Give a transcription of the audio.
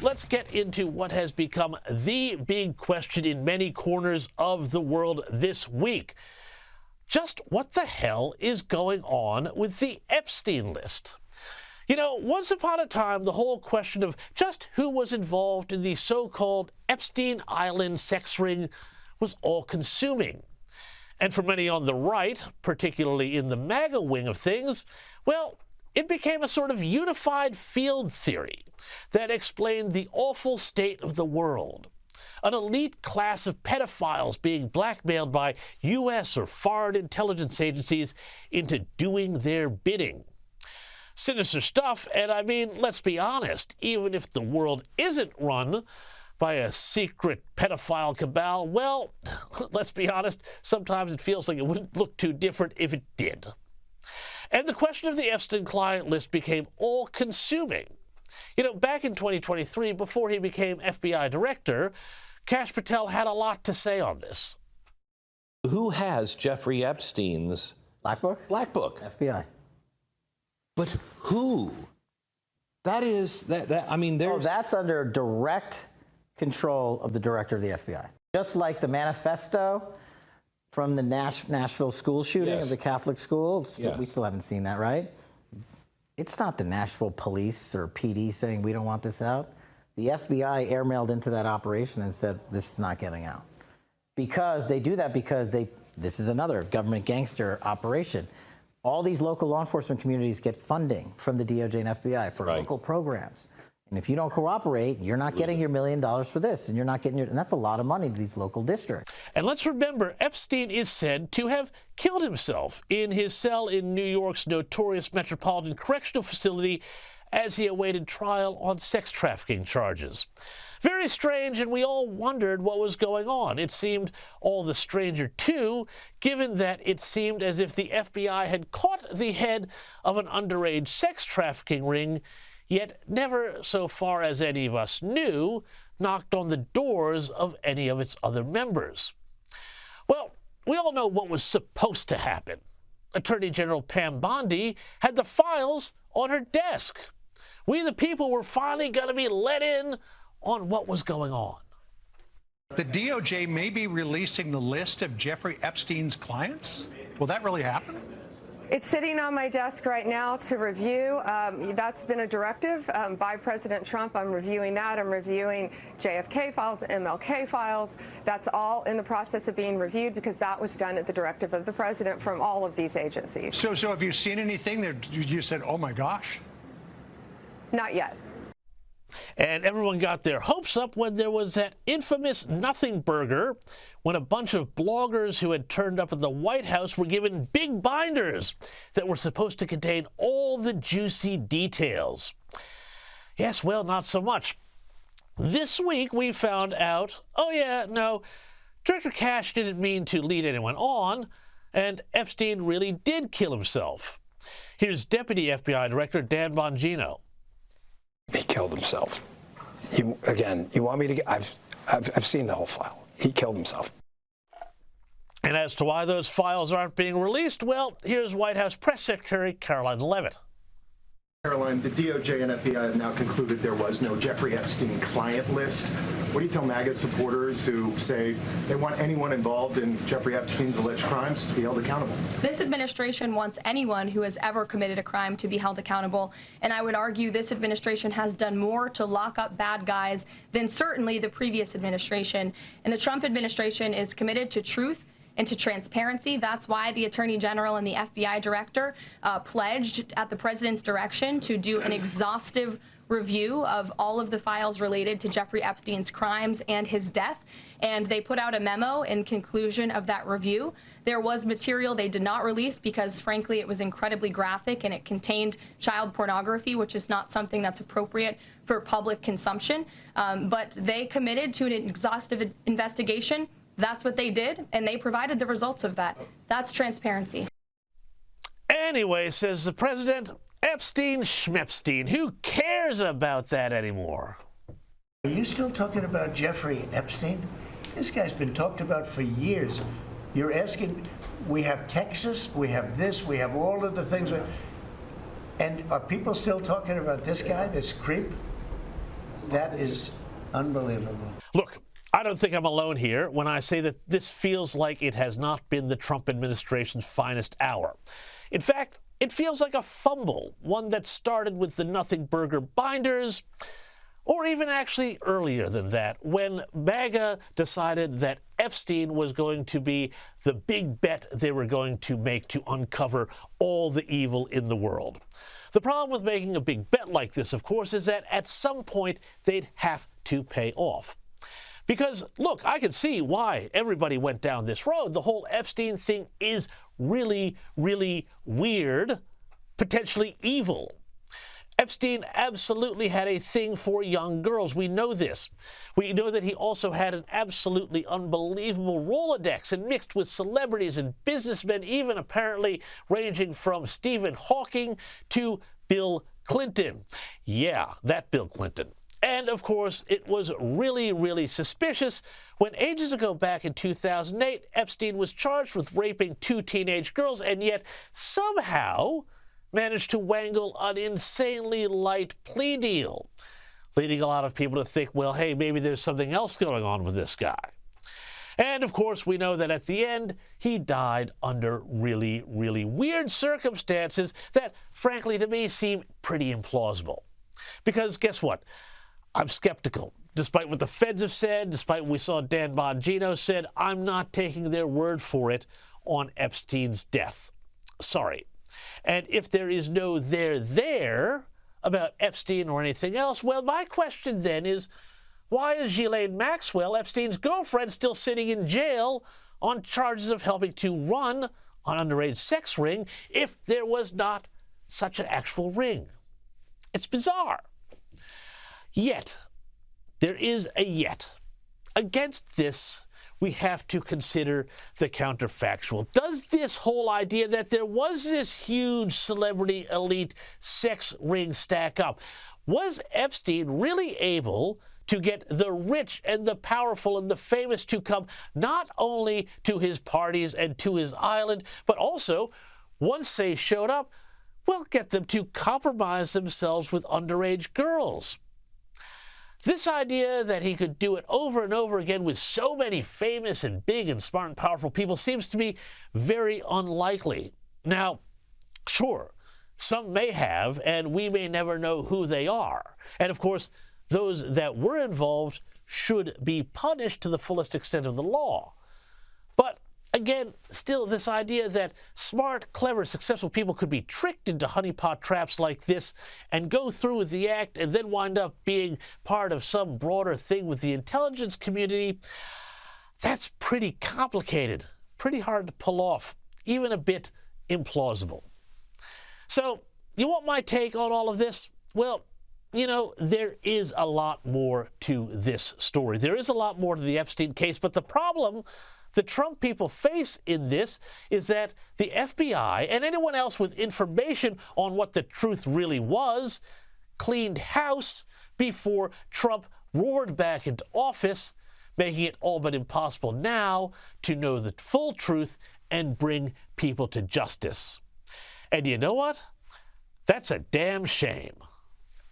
let's get into what has become the big question in many corners of the world this week. Just what the hell is going on with the Epstein list? You know, once upon a time, the whole question of just who was involved in the so-called Epstein Island sex ring was all-consuming. And for many on the right, particularly in the MAGA wing of things, well, it became a sort of unified field theory that explained the awful state of the world. An elite class of pedophiles being blackmailed by U.S. or foreign intelligence agencies into doing their bidding. Sinister stuff, and I mean, let's be honest, even if the world isn't run by a secret pedophile cabal, well, let's be honest, sometimes it feels like it wouldn't look too different if it did. And the question of the Epstein client list became all-consuming. You know, back in 2023, before he became FBI director, Kash Patel had a lot to say on this. Who has Jeffrey Epstein's Black Book? Black Book? FBI. But who? That is, I mean, there's... Oh, that's under direct control of the director of the FBI. Just like the manifesto from the Nashville school shooting of the Catholic school. We still haven't seen that, right? It's not the Nashville police or PD saying we don't want this out. The FBI airmailed into that operation and said this is not getting out. Because they do that because this is another government gangster operation. All these local law enforcement communities get funding from the DOJ and FBI for local programs. And if you don't cooperate, you're not getting your $1 million for this, and you're not getting and that's a lot of money to these local districts. And let's remember, Epstein is said to have killed himself in his cell in New York's notorious Metropolitan Correctional Facility as he awaited trial on sex trafficking charges. Very strange, and we all wondered what was going on. It seemed all the stranger, too, given that it seemed as if the FBI had caught the head of an underage sex trafficking ring, yet never, so far as any of us knew, knocked on the doors of any of its other members. Well, we all know what was supposed to happen. Attorney General Pam Bondi had the files on her desk. We, the people, were finally going to be let in on what was going on. The DOJ may be releasing the list of Jeffrey Epstein's clients? Will that really happen? It's sitting on my desk right now to review. That's been a directive by President Trump. I'm reviewing that. I'm reviewing JFK files, MLK files. That's all in the process of being reviewed because that was done at the directive of the president from all of these agencies. So have you seen anything that you said, oh my gosh? Not yet. And everyone got their hopes up when there was that infamous nothing burger, when a bunch of bloggers who had turned up at the White House were given big binders that were supposed to contain all the juicy details. Yes, well, not so much. This week we found out, oh yeah, no, Director Kash didn't mean to lead anyone on, and Epstein really did kill himself. Here's Deputy FBI Director Dan Bongino. He killed himself. You want me to get? I've seen the whole file. He killed himself. And as to why those files aren't being released, well, here's White House Press Secretary Caroline Leavitt. Caroline, the DOJ and FBI have now concluded there was no Jeffrey Epstein client list. What do you tell MAGA supporters who say they want anyone involved in Jeffrey Epstein's alleged crimes to be held accountable? This administration wants anyone who has ever committed a crime to be held accountable, and I would argue this administration has done more to lock up bad guys than certainly the previous administration. And the Trump administration is committed to truth and to transparency. That's why the Attorney General and the FBI Director pledged at the President's direction to do an exhaustive review of all of the files related to Jeffrey Epstein's crimes and his death. And they put out a memo in conclusion of that review. There was material they did not release because, frankly, it was incredibly graphic and it contained child pornography, which is not something that's appropriate for public consumption. But they committed to an exhaustive investigation. That's what they did, and they provided the results of that. That's transparency. Anyway, says the president, Epstein Schmepstein. Who cares about that anymore? Are you still talking about Jeffrey Epstein? This guy's been talked about for years. You're asking, we have Texas, we have this, we have all of the things. And are people still talking about this guy, this creep? That is unbelievable. Look, I don't think I'm alone here when I say that this feels like it has not been the Trump administration's finest hour. In fact, it feels like a fumble, one that started with the Nothing Burger binders, or even actually earlier than that, when MAGA decided that Epstein was going to be the big bet they were going to make to uncover all the evil in the world. The problem with making a big bet like this, of course, is that at some point they'd have to pay off. Because, look, I can see why everybody went down this road. The whole Epstein thing is really, really weird, potentially evil. Epstein absolutely had a thing for young girls. We know this. We know that he also had an absolutely unbelievable Rolodex and mixed with celebrities and businessmen, even apparently ranging from Stephen Hawking to Bill Clinton. Yeah, that Bill Clinton. And, of course, it was really, really suspicious when ages ago back in 2008, Epstein was charged with raping 2 teenage girls and yet somehow managed to wangle an insanely light plea deal, leading a lot of people to think, well, hey, maybe there's something else going on with this guy. And, of course, we know that at the end, he died under really, really weird circumstances that, frankly, to me, seem pretty implausible. Because guess what? I'm skeptical. Despite what the feds have said, despite what we saw Dan Bongino said, I'm not taking their word for it on Epstein's death. Sorry. And if there is no there about Epstein or anything else, well, my question then is, why is Ghislaine Maxwell, Epstein's girlfriend, still sitting in jail on charges of helping to run an underage sex ring if there was not such an actual ring? It's bizarre. Yet, there is a yet. Against this, we have to consider the counterfactual. Does this whole idea that there was this huge celebrity elite sex ring stack up? Was Epstein really able to get the rich and the powerful and the famous to come not only to his parties and to his island, but also, once they showed up, well, get them to compromise themselves with underage girls? This idea that he could do it over and over again with so many famous and big and smart and powerful people seems to be very unlikely. Now, sure, some may have, and we may never know who they are. And of course, those that were involved should be punished to the fullest extent of the law. But again, still this idea that smart, clever, successful people could be tricked into honeypot traps like this and go through with the act and then wind up being part of some broader thing with the intelligence community, that's pretty complicated, pretty hard to pull off, even a bit implausible. So, you want my take on all of this? Well, you know, there is a lot more to this story. There is a lot more to the Epstein case, but the problem the Trump people face in this is that the FBI and anyone else with information on what the truth really was cleaned house before Trump roared back into office, making it all but impossible now to know the full truth and bring people to justice. And you know what? That's a damn shame.